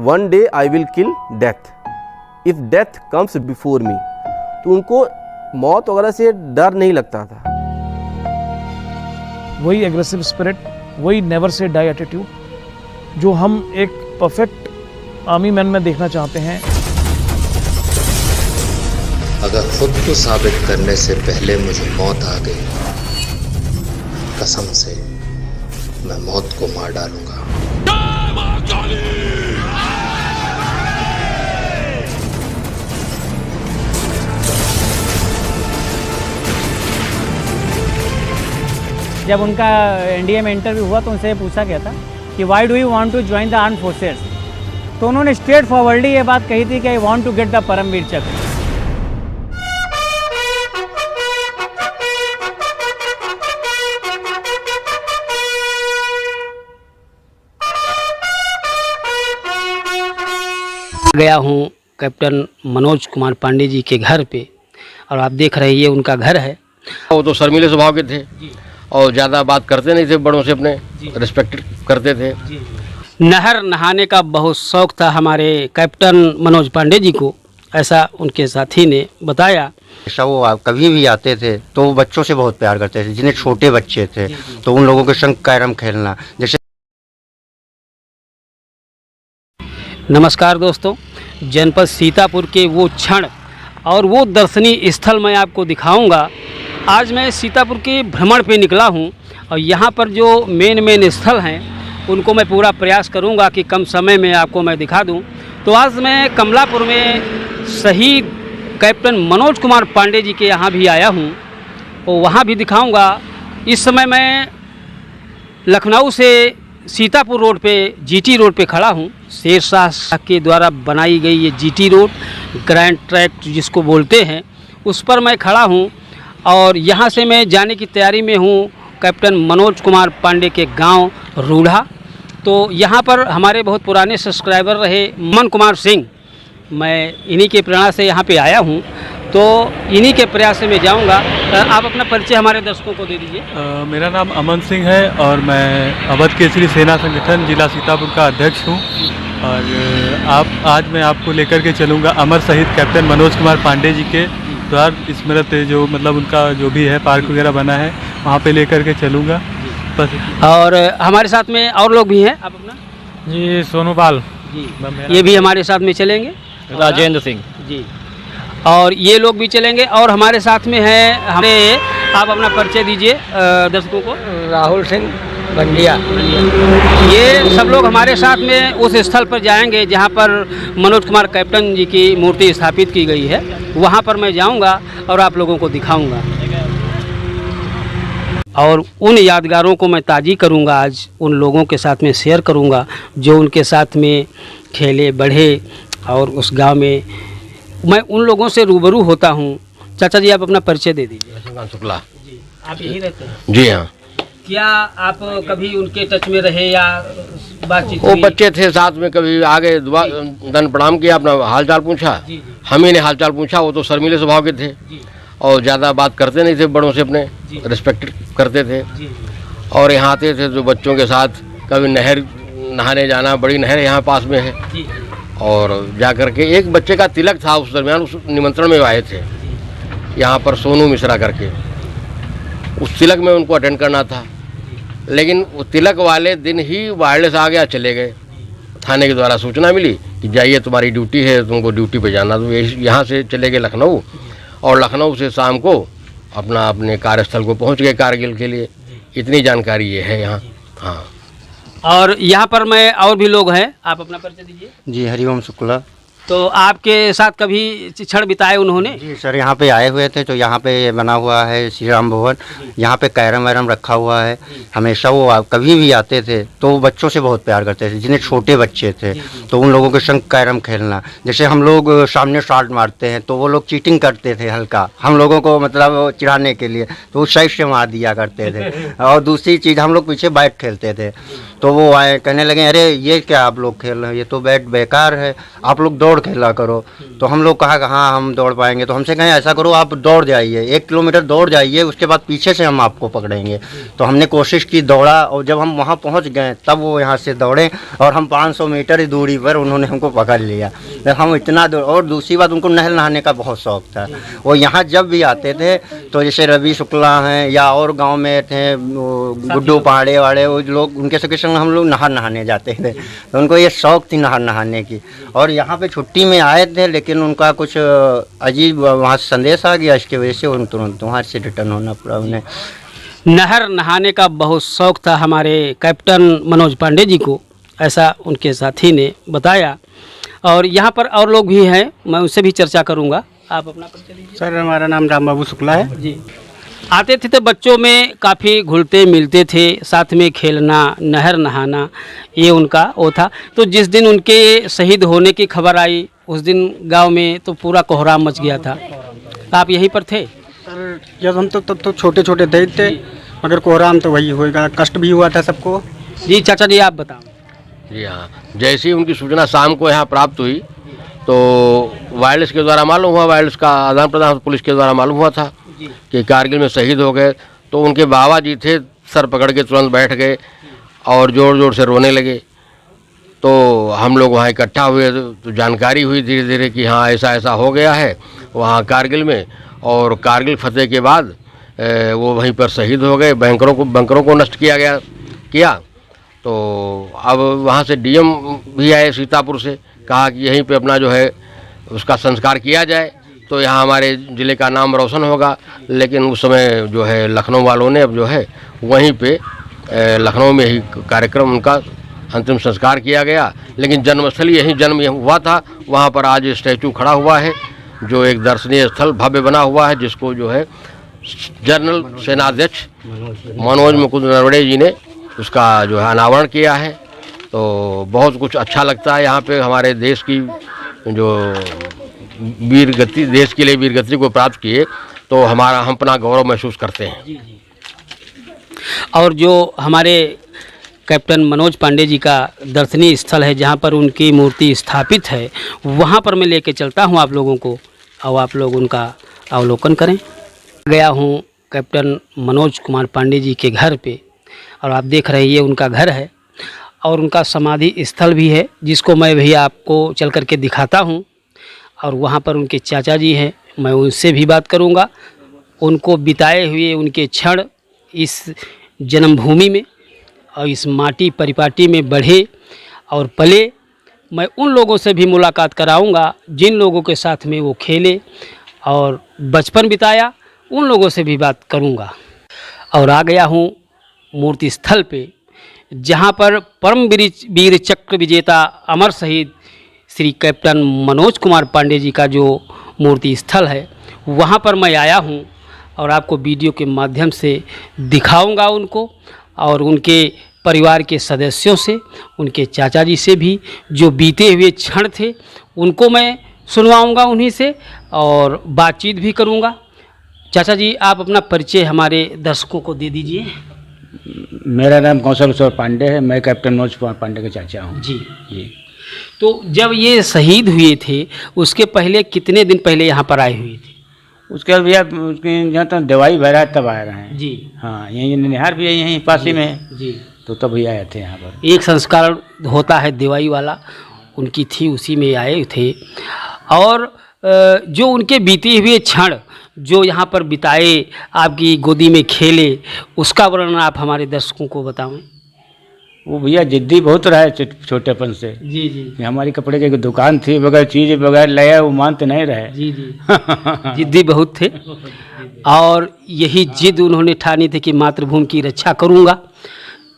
One day I will kill death, if death comes before me. तो उनको मौत वगैरह से डर नहीं लगता था। वही एग्रेसिव स्पिरिट, वही नेवर से डाई एटीट्यूड जो हम एक परफेक्ट आर्मी मैन में देखना चाहते हैं। अगर खुद को साबित करने से पहले मुझे मौत आ गई, कसम से मैं मौत को मार डालूंगा। जब उनका एनडीए में इंटरव्यू हुआ तो उनसे पूछा गया था कि why do you want to join the arm forces, तो उन्होंने स्ट्रेट फॉरवर्डली ये बात कही थी कि I want to get the Paramvir Chakra. गया हूँ कैप्टन मनोज कुमार पांडे जी के घर पे, और आप देख रहे हैं ये उनका घर है। वो तो शर्मीले स्वभाव के थे और ज़्यादा बात करते नहीं थे, बड़ों से अपने रिस्पेक्ट करते थे। नहर नहाने का बहुत शौक था हमारे कैप्टन मनोज पांडे जी को, ऐसा उनके साथी ने बताया। ऐसा वो कभी भी आते थे तो वो बच्चों से बहुत प्यार करते थे, जिन्हें छोटे बच्चे थे तो उन लोगों के संग कैरम खेलना। जैसे नमस्कार दोस्तों, जनपद सीतापुर के वो क्षण और वो दर्शनीय स्थल मैं आपको दिखाऊंगा। आज मैं सीतापुर के भ्रमण पे निकला हूं और यहाँ पर जो मेन स्थल हैं उनको मैं पूरा प्रयास करूंगा कि कम समय में आपको मैं दिखा दूं। तो आज मैं कमलापुर में शहीद कैप्टन मनोज कुमार पांडे जी के यहाँ भी आया हूँ और वहाँ भी दिखाऊंगा। इस समय मैं लखनऊ से सीतापुर रोड पे जीटी रोड पे खड़ा हूँ। शेरशाह के द्वारा बनाई गई ये जीटी रोड, ग्रैंड ट्रैक जिसको बोलते हैं, उस पर मैं खड़ा हूँ और यहाँ से मैं जाने की तैयारी में हूँ कैप्टन मनोज कुमार पांडे के गांव रूढ़ा। तो यहाँ पर हमारे बहुत पुराने सब्सक्राइबर रहे मन कुमार सिंह, मैं इन्हीं के प्रेरणा से यहाँ पे आया हूँ, तो इन्हीं के प्रयास से मैं जाऊँगा। आप अपना परिचय हमारे दर्शकों को दे दीजिए। मेरा नाम अमन सिंह है और मैं अवध केसरी सेना संगठन जिला सीतापुर का अध्यक्ष हूँ। और आज मैं आपको लेकर के चलूँगा अमर शहीद कैप्टन मनोज कुमार पांडे जी के द्वारा स्मृत जो मतलब उनका जो भी है पार्क वगैरह बना है, वहाँ पे लेकर के चलूँगा बस। और हमारे साथ में और लोग भी हैं, आप अपना? जी सोनूपाल जी, ये भी हमारे साथ में चलेंगे। राजेंद्र सिंह जी, और ये लोग भी चलेंगे। और हमारे साथ में है हमें, आप अपना परिचय दीजिए दर्शकों को। राहुल सिंह बंडिया। ये सब लोग हमारे साथ में उस स्थल पर जाएंगे जहाँ पर मनोज कुमार कैप्टन जी की मूर्ति स्थापित की गई है, वहाँ पर मैं जाऊँगा और आप लोगों को दिखाऊँगा और उन यादगारों को मैं ताज़ी करूँगा। आज उन लोगों के साथ में शेयर करूँगा जो उनके साथ में खेले बढ़े और उस गांव में मैं उन लोगों से रूबरू होता हूं। चाचा जी, आप अपना परिचय दे दीजिए। शुक्ला जी, आप यहीं रहते हैं? जी हाँ। क्या आप कभी उनके टच में रहे या बातचीत? वो बच्चे थे साथ में, कभी आगे दन प्रणाम किया, अपना हालचाल पूछा, हम ही ने हालचाल पूछा। वो तो शर्मीले स्वभाव के थे और ज़्यादा बात करते नहीं थे, बड़ों से अपने रिस्पेक्ट करते थे। और यहाँ आते थे तो बच्चों के साथ कभी नहर नहाने जाना, बड़ी नहर यहाँ पास में है, और जा कर के एक बच्चे का तिलक था उस दरमियान, उस निमंत्रण में आए थे यहाँ पर सोनू मिश्रा करके। उस तिलक में उनको अटेंड करना था, लेकिन वो तिलक वाले दिन ही वायरलेस आ गया, चले गए। थाने के द्वारा सूचना मिली कि जाइए तुम्हारी ड्यूटी है, तुमको ड्यूटी पे जाना। तो यहाँ से चले गए लखनऊ और लखनऊ से शाम को अपने कार्यस्थल को पहुँच गए कारगिल के लिए। इतनी जानकारी ये है यहाँ। हाँ, और यहाँ पर मैं और भी लोग हैं, आप अपना परिचय दीजिए। जी हरिओम शुक्ला। तो आपके साथ कभी क्षण बिताए उन्होंने? जी सर, यहाँ पे आए हुए थे तो यहाँ पे बना हुआ है श्री राम भवन, यहाँ पे कैरम वैरम रखा हुआ है। हमेशा वो कभी भी आते थे तो वो बच्चों से बहुत प्यार करते थे, जिन्हें छोटे बच्चे थे तो उन लोगों के संग कैरम खेलना। जैसे हम लोग सामने शॉट मारते हैं तो वो लोग चीटिंग करते थे हल्का, हम लोगों को मतलब चिढ़ाने के लिए, तो उस साइड से मार दिया करते थे। और दूसरी चीज़, हम लोग पीछे बैट खेलते थे तो वो आए कहने लगे, अरे ये क्या आप लोग खेल रहे हैं, ये तो बैट बेकार है, आप लोग दौड़ दौड़ खेला करो। तो हम लोग कहा कि हाँ हम दौड़ पाएंगे। तो हमसे कहें ऐसा करो आप दौड़ जाइए, 1 किलोमीटर दौड़ जाइए, उसके बाद पीछे से हम आपको पकड़ेंगे। तो हमने कोशिश की, दौड़ा, और जब हम वहाँ पहुँच गए तब वो यहाँ से दौड़े और हम 500 मीटर ही दूरी पर उन्होंने हमको पकड़ लिया। तो हम इतना और दूसरी बात, उनको नहर नहाने का बहुत शौक था। वो यहाँ जब भी आते थे तो जैसे रवि शुक्ला हैं या और गांव में थे गुड्डू पहाड़े वाले, वो लोग, उनके संग हम लोग नहर नहाने जाते थे। तो उनको ये शौक थी नहर नहाने की। और यहाँ पे छुट्टी में आए थे, लेकिन उनका कुछ अजीब वहाँ से संदेश आ गया, इसकी वजह से उन तुरंत वहाँ से रिटर्न होना पड़ा उन्हें। नहर नहाने का बहुत शौक़ था हमारे कैप्टन मनोज पांडे जी को, ऐसा उनके साथी ने बताया। और यहाँ पर और लोग भी हैं, मैं उनसे भी चर्चा करूँगा। आप अपना परिचय दीजिए। सर हमारा नाम राम बाबू शुक्ला है जी। आते थे तो बच्चों में काफ़ी घुलते मिलते थे, साथ में खेलना, नहर नहाना, ये उनका वो था। तो जिस दिन उनके शहीद होने की खबर आई उस दिन गांव में तो पूरा कोहराम मच गया था। आप यहीं पर थे? सर जब हम तो छोटे छोटे थे, मगर कोहराम तो वही होएगा, कष्ट भी हुआ था सबको। जी चाचा जी आप बताओ। जी हाँ, जैसे ही उनकी सूचना शाम को यहाँ प्राप्त हुई तो वायरलेस के द्वारा मालूम हुआ, वायरलेस का आदान प्रदान पुलिस के द्वारा मालूम हुआ था कि कारगिल में शहीद हो गए। तो उनके बाबा जी थे, सर पकड़ के तुरंत बैठ गए और ज़ोर ज़ोर से रोने लगे। तो हम लोग वहाँ इकट्ठा हुए तो जानकारी हुई धीरे धीरे कि हाँ ऐसा ऐसा हो गया है वहाँ कारगिल में। और कारगिल फतेह के बाद वो वहीं पर शहीद हो गए। बंकरों को नष्ट किया। तो अब वहाँ से डीएम भी आए सीतापुर से, कहा कि यहीं पे अपना जो है उसका संस्कार किया जाए तो यहाँ हमारे ज़िले का नाम रोशन होगा। लेकिन उस समय जो है लखनऊ वालों ने अब जो है वहीं पे लखनऊ में ही कार्यक्रम उनका अंतिम संस्कार किया गया। लेकिन जन्मस्थल यहीं जन्म हुआ था, वहाँ पर आज स्टैचू खड़ा हुआ है जो एक दर्शनीय स्थल भव्य बना हुआ है, जिसको जो है जनरल सेनाध्यक्ष मनोज मुकुंद नरवणे जी ने उसका जो है अनावरण किया है। तो बहुत कुछ अच्छा लगता है यहाँ पे। हमारे देश की जो देश के लिए वीर गति को प्राप्त किए तो हम अपना गौरव महसूस करते हैं। और जो हमारे कैप्टन मनोज पांडे जी का दर्शनीय स्थल है जहाँ पर उनकी मूर्ति स्थापित है, वहाँ पर मैं लेके चलता हूँ आप लोगों को और आप लोग उनका अवलोकन करें। गया हूँ कैप्टन मनोज कुमार पांडे जी के घर पे और आप देख रहे हैं ये उनका घर है और उनका समाधि स्थल भी है, जिसको मैं भी आपको चल कर के दिखाता हूँ। और वहाँ पर उनके चाचा जी हैं, मैं उनसे भी बात करूँगा। उनको बिताए हुए उनके क्षण इस जन्मभूमि में और इस माटी परिपाटी में बढ़े और पले, मैं उन लोगों से भी मुलाकात कराऊंगा जिन लोगों के साथ में वो खेले और बचपन बिताया, उन लोगों से भी बात करूंगा। और आ गया हूँ मूर्ति स्थल पे, जहाँ पर परम वीर चक्र विजेता अमर शहीद श्री कैप्टन मनोज कुमार पांडे जी का जो मूर्ति स्थल है, वहाँ पर मैं आया हूँ और आपको वीडियो के माध्यम से दिखाऊंगा उनको और उनके परिवार के सदस्यों से, उनके चाचा जी से भी जो बीते हुए क्षण थे उनको मैं सुनवाऊंगा उन्हीं से और बातचीत भी करूंगा। चाचा जी आप अपना परिचय हमारे दर्शकों को दे दीजिए। मेरा नाम कौशल किशोर पांडे है, मैं कैप्टन मनोज कुमार पांडे के चाचा हूँ। जी जी। तो जब ये शहीद हुए थे उसके पहले कितने दिन पहले यहाँ पर आए हुए थे? उसके बाद भैया उसके जहाँ तक दवाई भरा तब आए रहे हैं जी। हाँ, यहीं निहार भी यहीं पास ही में जी। तो तब भी आए थे यहाँ पर। एक संस्कार होता है दिवाई वाला, उनकी थी, उसी में आए थे। और जो उनके बीते हुए क्षण जो यहाँ पर बिताए, आपकी गोदी में खेले, उसका वर्णन आप हमारे दर्शकों को बताएं। वो भैया जिद्दी बहुत रहा है छोटेपन से। जी जी। हमारी कपड़े की दुकान थी, बगैर चीज़ बगैर लाया वो मानते नहीं रहे। जी जी। जिद्दी बहुत थे और यही जिद उन्होंने ठानी थी कि मातृभूमि की रक्षा करूँगा।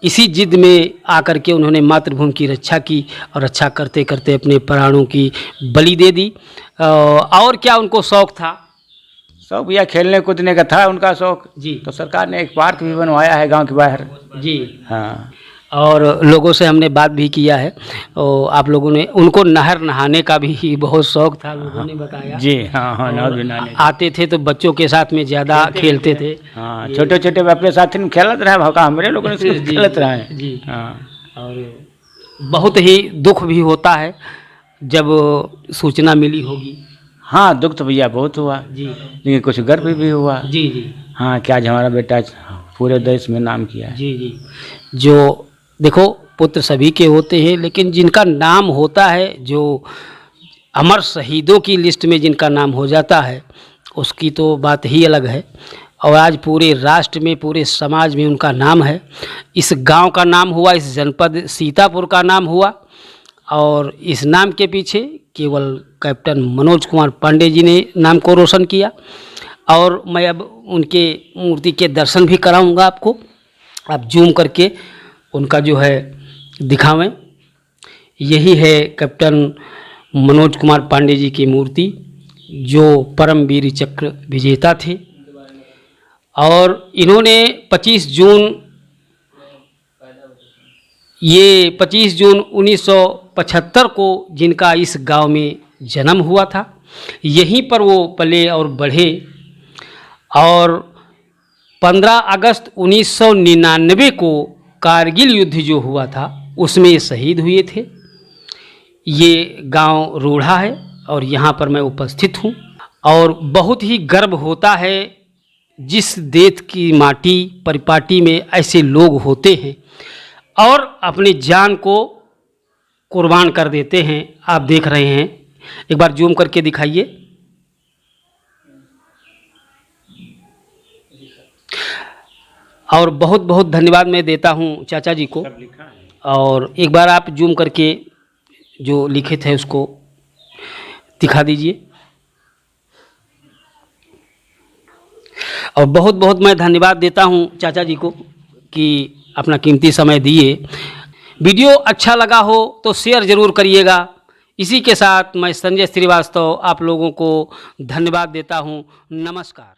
इसी जिद में आकर के उन्होंने मातृभूमि की रक्षा की और रक्षा करते करते अपने प्राणों की बलि दे दी। और क्या उनको शौक़ था? शौक भैया खेलने कूदने का था उनका शौक जी। तो सरकार ने एक पार्क भी बनवाया है गांव के बाहर। जी हाँ। और लोगों से हमने बात भी किया है और आप लोगों ने, उनको नहर नहाने का भी बहुत शौक था, लोगों ने बताया। जी हाँ हाँ, नहर भी नहाने आते थे तो बच्चों के साथ में ज़्यादा खेलते थे। हाँ, छोटे छोटे अपने साथी में खेलत रहे, भाका हमारे लोगों ने खेलत रहे जी। हाँ। और बहुत ही दुख भी होता है जब सूचना मिली होगी? हाँ, दुख तो भैया बहुत हुआ जी लेकिन कुछ गर्व भी हुआ। जी जी हाँ, कि आज हमारा बेटा पूरे देश में नाम किया है। जी जी। जो देखो, पुत्र सभी के होते हैं, लेकिन जिनका नाम होता है, जो अमर शहीदों की लिस्ट में जिनका नाम हो जाता है, उसकी तो बात ही अलग है। और आज पूरे राष्ट्र में, पूरे समाज में उनका नाम है। इस गांव का नाम हुआ, इस जनपद सीतापुर का नाम हुआ, और इस नाम के पीछे केवल कैप्टन मनोज कुमार पांडे जी ने नाम को रोशन किया। और मैं अब उनके मूर्ति के दर्शन भी कराऊंगा आपको। आप जूम करके उनका जो है दिखावें। यही है कैप्टन मनोज कुमार पांडे जी की मूर्ति, जो परमवीर चक्र विजेता थे। और इन्होंने 25 जून 1975 को जिनका इस गांव में जन्म हुआ था, यहीं पर वो पले और बढ़े। और 15 अगस्त 1999 को कारगिल युद्ध जो हुआ था, उसमें ये शहीद हुए थे। ये गांव रूढ़ा है और यहाँ पर मैं उपस्थित हूँ। और बहुत ही गर्व होता है जिस देश की माटी परिपाटी में ऐसे लोग होते हैं और अपनी जान को कुर्बान कर देते हैं। आप देख रहे हैं, एक बार जूम करके दिखाइए। और बहुत बहुत धन्यवाद मैं देता हूं चाचा जी को। और एक बार आप जूम करके जो लिखित है उसको दिखा दीजिए। और बहुत बहुत मैं धन्यवाद देता हूं चाचा जी को कि अपना कीमती समय दिए। वीडियो अच्छा लगा हो तो शेयर ज़रूर करिएगा। इसी के साथ मैं संजय श्रीवास्तव आप लोगों को धन्यवाद देता हूं। नमस्कार।